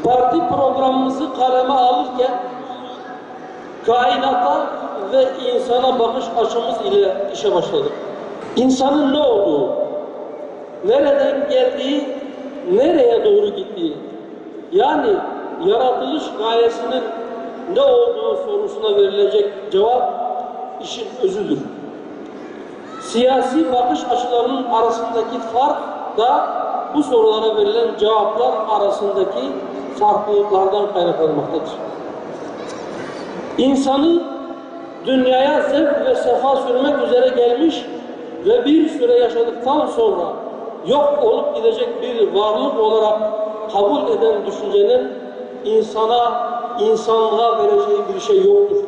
Parti programımızı kaleme alırken kainata ve insana bakış açımız ile işe başladık. İnsanın ne olduğu, nereden geldiği, nereye doğru gittiği, yani yaratılış gayesinin ne olduğu sorusuna verilecek cevap işin özüdür. Siyasi bakış açılarının arasındaki fark da bu sorulara verilen cevaplar arasındaki farklılıklardan kaynaklanmaktadır. İnsanı dünyaya zevk ve sefa sürmek üzere gelmiş ve bir süre yaşadıktan sonra yok olup gidecek bir varlık olarak kabul eden düşüncenin insanlığa vereceği bir şey yoktur.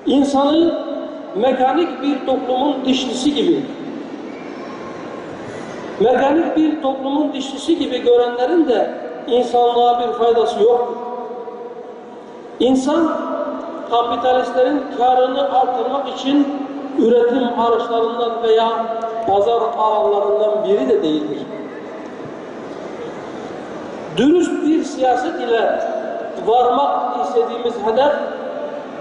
İnsanı mekanik bir toplumun dişlisi gibi görenlerin de insanlığa bir faydası yoktur. İnsan, kapitalistlerin karını artırmak için üretim araçlarından veya pazar ağlarından biri de değildir. Dürüst bir siyaset ile varmak istediğimiz hedef,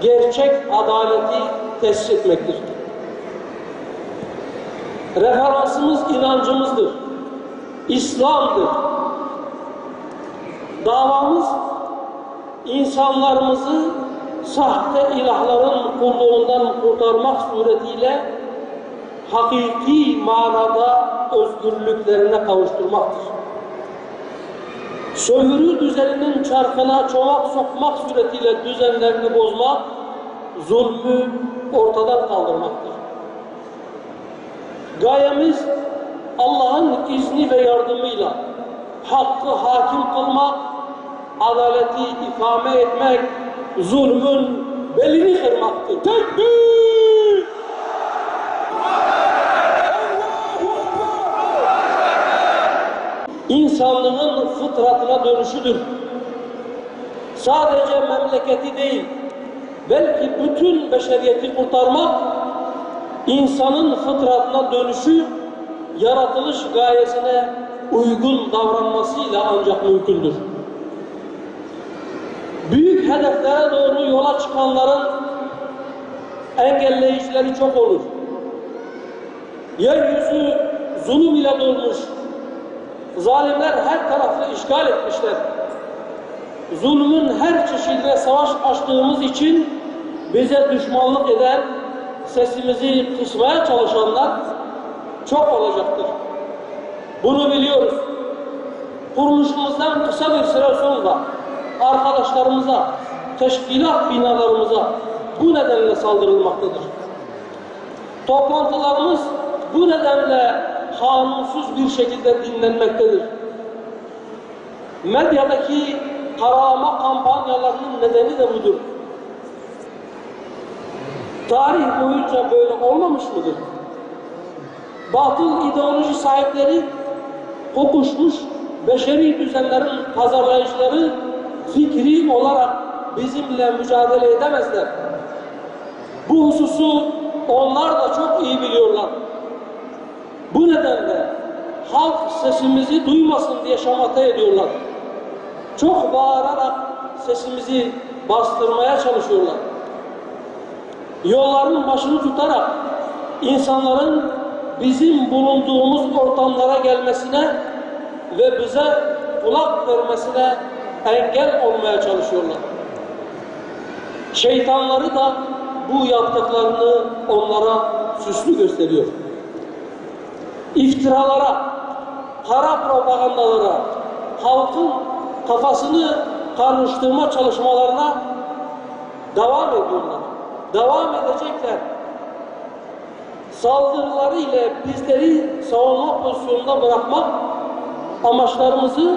gerçek adaleti tesis etmektir. Referansımız inancımızdır, İslam'dır. Davamız, insanlarımızı sahte ilahların kulluğundan kurtarmak suretiyle hakiki manada özgürlüklerine kavuşturmaktır. Sömürü düzeninin çarkına çomak sokmak suretiyle düzenlerini bozmak, zulmü ortadan kaldırmaktır. Gayemiz Allah'ın izni ve yardımıyla hakkı hakim kılmak, adaleti ikame etmek, zulmün belini kırmaktır. Tekbir! İnsanlığın fıtratına dönüşüdür. Sadece memleketi değil, belki bütün beşeriyeti kurtarmak, insanın fıtratına dönüşü, yaratılış gayesine uygun davranmasıyla ancak mümkündür. Büyük hedeflere doğru yola çıkanların engelleyicileri çok olur. Yeryüzü zulüm ile dolmuş. Zalimler her tarafı işgal etmişler. Zulmün her çeşidine savaş açtığımız için bize düşmanlık eden, sesimizi kısmaya çalışanlar çok olacaktır. Bunu biliyoruz. Kuruluşumuzdan kısa bir süre sonra arkadaşlarımıza, teşkilat binalarımıza bu nedenle saldırılmaktadır. Toplantılarımız bu nedenle kanunsuz bir şekilde dinlenmektedir. Medyadaki karalama kampanyalarının nedeni de budur. Tarih boyunca böyle olmamış mıdır? Batıl ideoloji sahipleri, kokuşmuş beşeri düzenlerin pazarlayıcıları fikri olarak bizimle mücadele edemezler. Bu hususu onlar da çok iyi biliyorlar. Bu nedenle halk sesimizi duymasın diye şamata ediyorlar. Çok bağırarak sesimizi bastırmaya çalışıyorlar. Yolların başını tutarak insanların bizim bulunduğumuz ortamlara gelmesine ve bize kulak vermesine engel olmaya çalışıyorlar. Şeytanları da bu yaptıklarını onlara süslü gösteriyor. İftiralara, kara propagandalara, halkın kafasını karıştırma çalışmalarına devam ediyorlar. Devam edecekler. Saldırıları ile bizleri savunma pozisyonunda bırakmak, amaçlarımızı,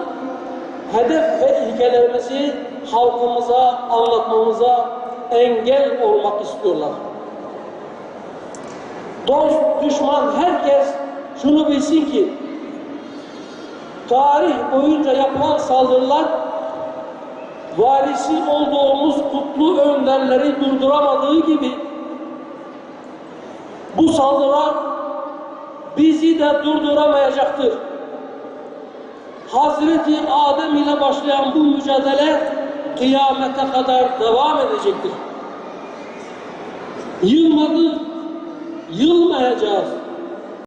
hedef ve ilkelerimizi halkımıza anlatmamıza engel olmak istiyorlar. Dost, düşman, herkes şunu bilsin ki tarih boyunca yapılan saldırılar varisi olduğumuz kutlu önderleri durduramadığı gibi bu saldırılar bizi de durduramayacaktır. Hazreti Adem ile başlayan bu mücadele kıyamete kadar devam edecektir. Yılmadık, yılmayacağız.